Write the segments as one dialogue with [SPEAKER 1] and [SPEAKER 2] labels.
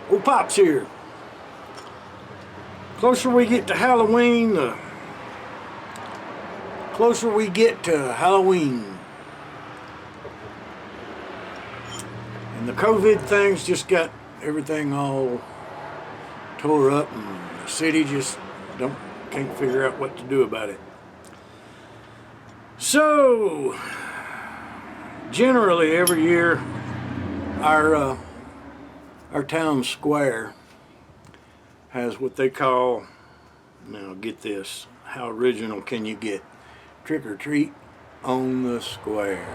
[SPEAKER 1] Ole'Pops here. Closer we get to Halloween, the closer we get to Halloween. And the COVID things just got everything all tore up, and the city just can't figure out what to do about it. So, generally every year, our town square has what they call, now get this, how original can you get? Trick or treat on the square.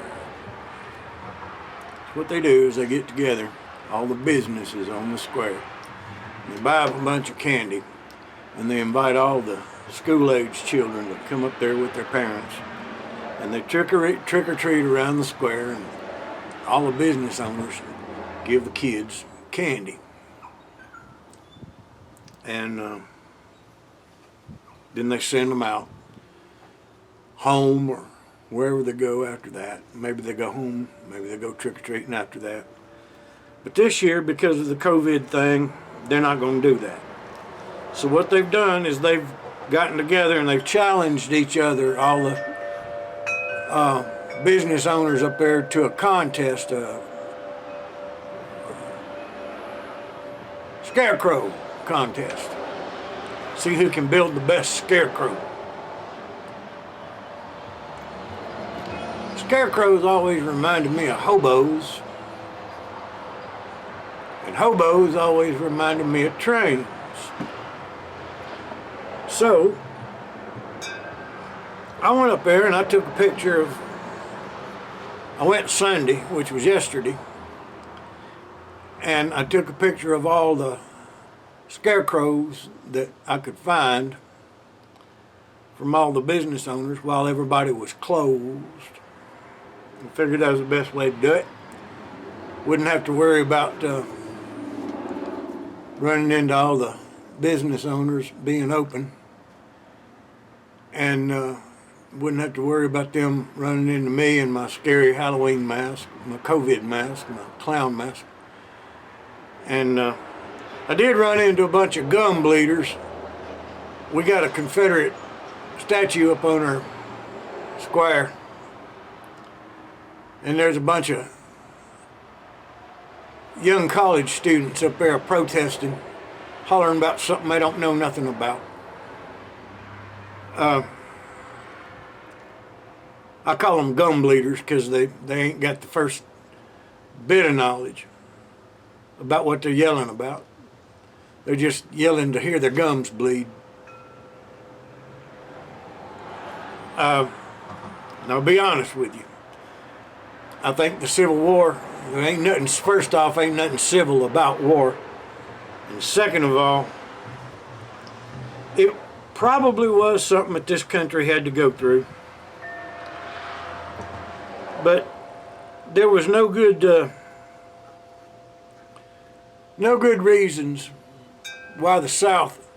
[SPEAKER 1] So what they do is they get together, all the businesses on the square. They buy up a bunch of candy, and they invite all the school-age children to come up there with their parents, and they trick or treat around the square, and all the business owners give the kids candy. And then they send them out home or wherever they go after that. Maybe they go home, maybe they go trick-or-treating after that. But this year, because of the COVID thing, they're not going to do that. So what they've done is they've gotten together and they've challenged each other, all the business owners up there, to a contest, a Scarecrow contest. See who can build the best scarecrow. Scarecrows always reminded me of hobos, and hobos always reminded me of trains. So I went up there and I took a picture of, I went Sunday, which was yesterday, and I took a picture of all the scarecrows that I could find from all the business owners while everybody was closed. I figured that was the best way to do it. Wouldn't have to worry about running into all the business owners being open, and wouldn't have to worry about them running into me in my scary Halloween mask, my COVID mask, my clown mask. And I did run into a bunch of gum bleeders. We got a Confederate statue up on our square, and there's a bunch of young college students up there protesting, hollering about something they don't know nothing about. I call them gum bleeders because they ain't got the first bit of knowledge about what they're yelling about. They're just yelling to hear their gums bleed. Now, I'll be honest with you. I think the Civil War, there ain't nothing, first off, ain't nothing civil about war. And second of all, it probably was something that this country had to go through. But there was no good reasons why the South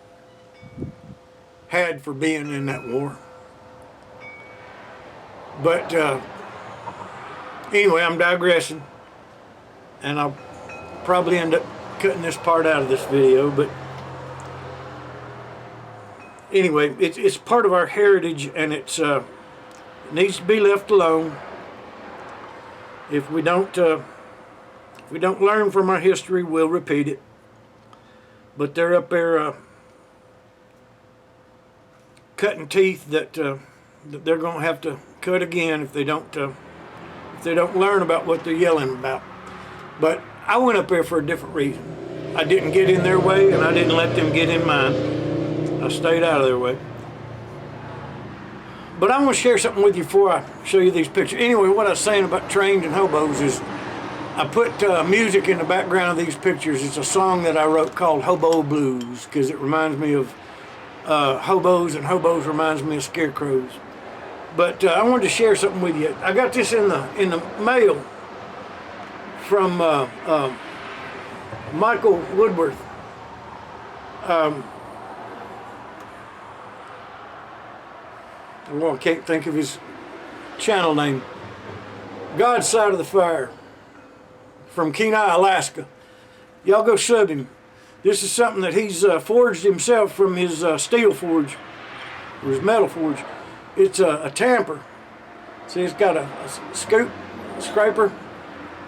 [SPEAKER 1] had for being in that war. But anyway, I'm digressing, and I'll probably end up cutting this part out of this video, but anyway, it's part of our heritage, and it needs to be left alone. If we don't learn from our history, we'll repeat it. But they're up there cutting teeth that they're going to have to cut again if they don't learn about what they're yelling about. But I went up there for a different reason. I didn't get in their way, and I didn't let them get in mine. I stayed out of their way. But I want to share something with you before I show you these pictures. Anyway, what I was saying about trains and hobos is I put music in the background of these pictures. It's a song that I wrote called Hobo Blues, because it reminds me of hobos, and hobos reminds me of scarecrows. But I wanted to share something with you. I got this in the mail from Michael Woodworth. Well, I can't think of his channel name. God's Side of the Fire, from Kenai, Alaska. Y'all go sub him. This is something that he's forged himself from his steel forge, or his metal forge. It's a tamper. See, it's got a scoop, a scraper,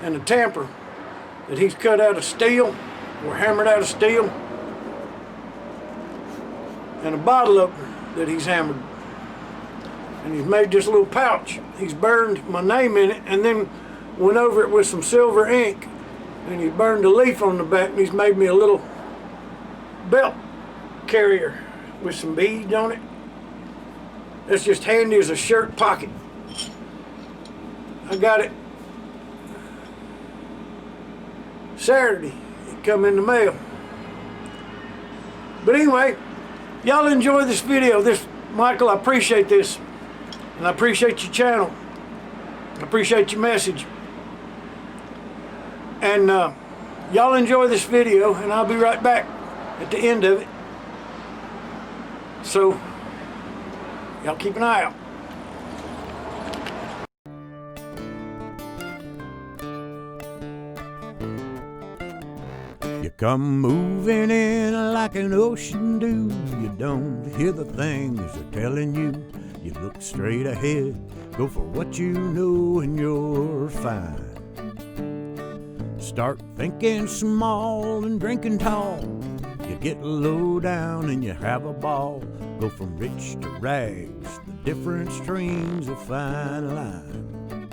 [SPEAKER 1] and a tamper that he's cut out of steel, or hammered out of steel, and a bottle opener that he's hammered. And he's made this little pouch. He's burned my name in it and then went over it with some silver ink, and he burned a leaf on the back, and he's made me a little belt carrier with some beads on it. That's just handy as a shirt pocket. I got it Saturday. It come in the mail. But anyway, y'all enjoy this video. Michael, I appreciate this. And I appreciate your channel. I appreciate your message. And y'all enjoy this video, and I'll be right back at the end of it. So, y'all keep an eye out. You come moving in like an ocean dew. You don't hear the things they're telling you. You look straight ahead, go for what you know, and you're fine. Start thinking small and drinking tall. You get low down and you have a ball. Go from rich to rags, the different streams of fine line.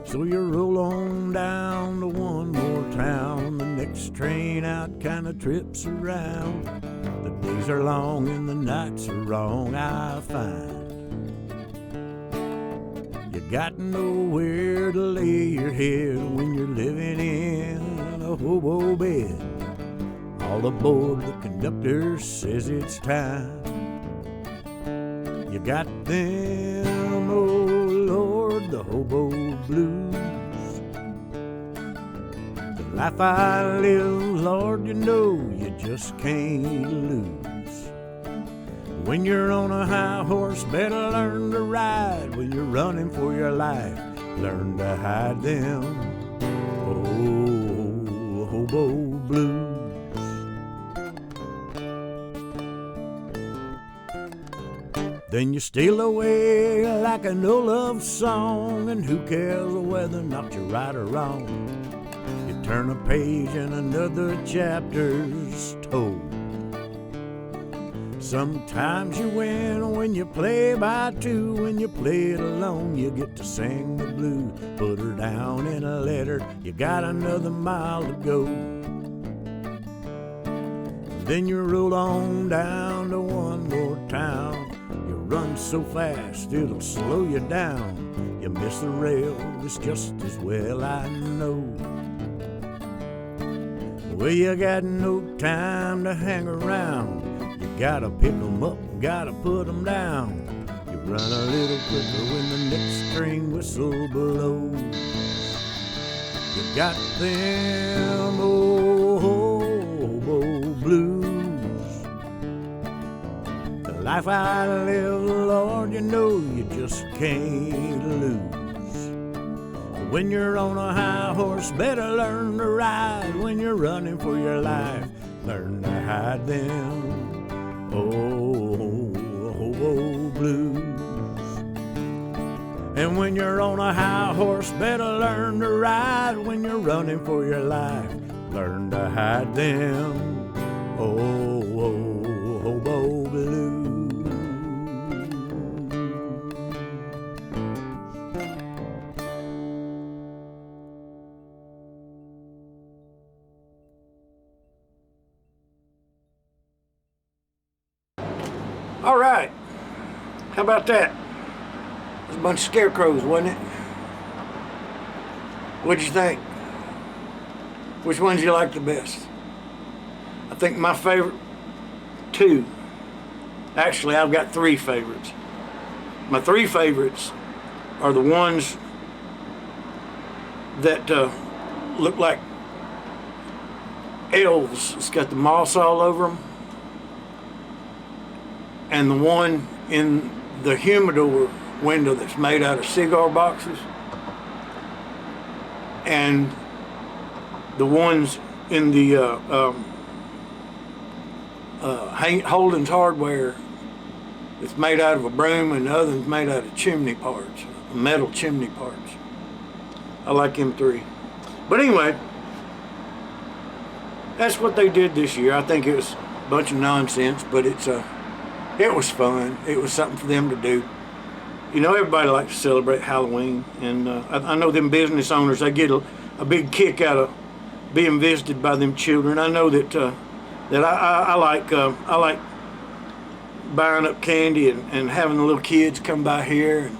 [SPEAKER 1] So you roll on down to one more town. The next train out kinda trips around. The days are long and the nights are wrong, I find. You got nowhere to lay your head when you're living in a hobo bed. All aboard, the conductor says it's time. You got them, oh Lord, the hobo blues. The life I live, Lord, you know you just can't lose. When you're on a high horse, better learn to ride. When you're running for your life, learn to hide them. Oh, hobo blues. Then you steal away like an old love song, and who cares whether knocked you right or wrong? You turn a page and another chapter's told. Sometimes you win when you play by two. When you play it alone, you get to sing the blues. Put her down in a letter, you got another mile to go. Then you roll on down to one more town. You run so fast, it'll slow you down. You miss the rail, it's just as well I know. Well, you got no time to hang around. You gotta pick 'em up, gotta put 'em down. You run a little quicker when the next string whistle blows. You got them old hobo blues. The life I live, Lord, you know you just can't lose. When you're on a high horse, better learn to ride. When you're running for your life, learn to hide them. Oh, hobo blues. And when you're on a high horse, better learn to ride. When you're running for your life, learn to hide them. Oh, hobo blues. All right, how about that? It was a bunch of scarecrows, wasn't it? What'd you think? Which ones you like the best? I think my favorite, two. Actually, I've got three favorites. My three favorites are the ones that look like elves. It's got the moss all over them. And the one in the humidor window that's made out of cigar boxes. And the ones in the Holden's Hardware. It's made out of a broom, and the other one's made out of chimney parts, metal chimney parts. I like them three. But anyway, that's what they did this year. I think it was a bunch of nonsense, but it was fun. It was something for them to do. You know, everybody likes to celebrate Halloween, and I know them business owners, they get a big kick out of being visited by them children. I know that I like buying up candy and having the little kids come by here.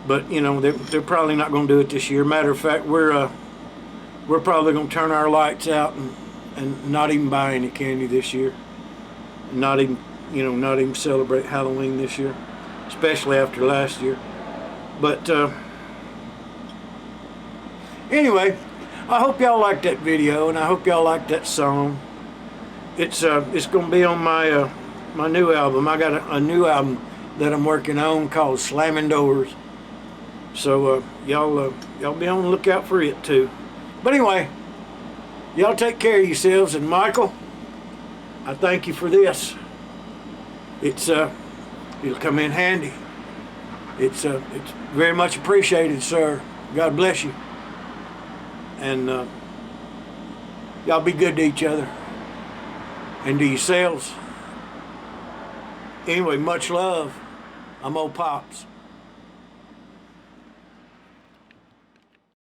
[SPEAKER 1] But you know, they're probably not going to do it this year. Matter of fact, we're probably going to turn our lights out and not even buy any candy this year. Not even celebrate Halloween this year, especially after last year. But anyway, I hope y'all liked that video, and I hope y'all liked that song. It's going to be on my my new album. I got a new album that I'm working on called Slamming Doors. So y'all be on the lookout for it too. But anyway, y'all take care of yourselves, and Michael, I thank you for this. It'll come in handy. It's very much appreciated, sir. God bless you. And y'all be good to each other and to yourselves. Anyway, much love. I'm Ole'Pops.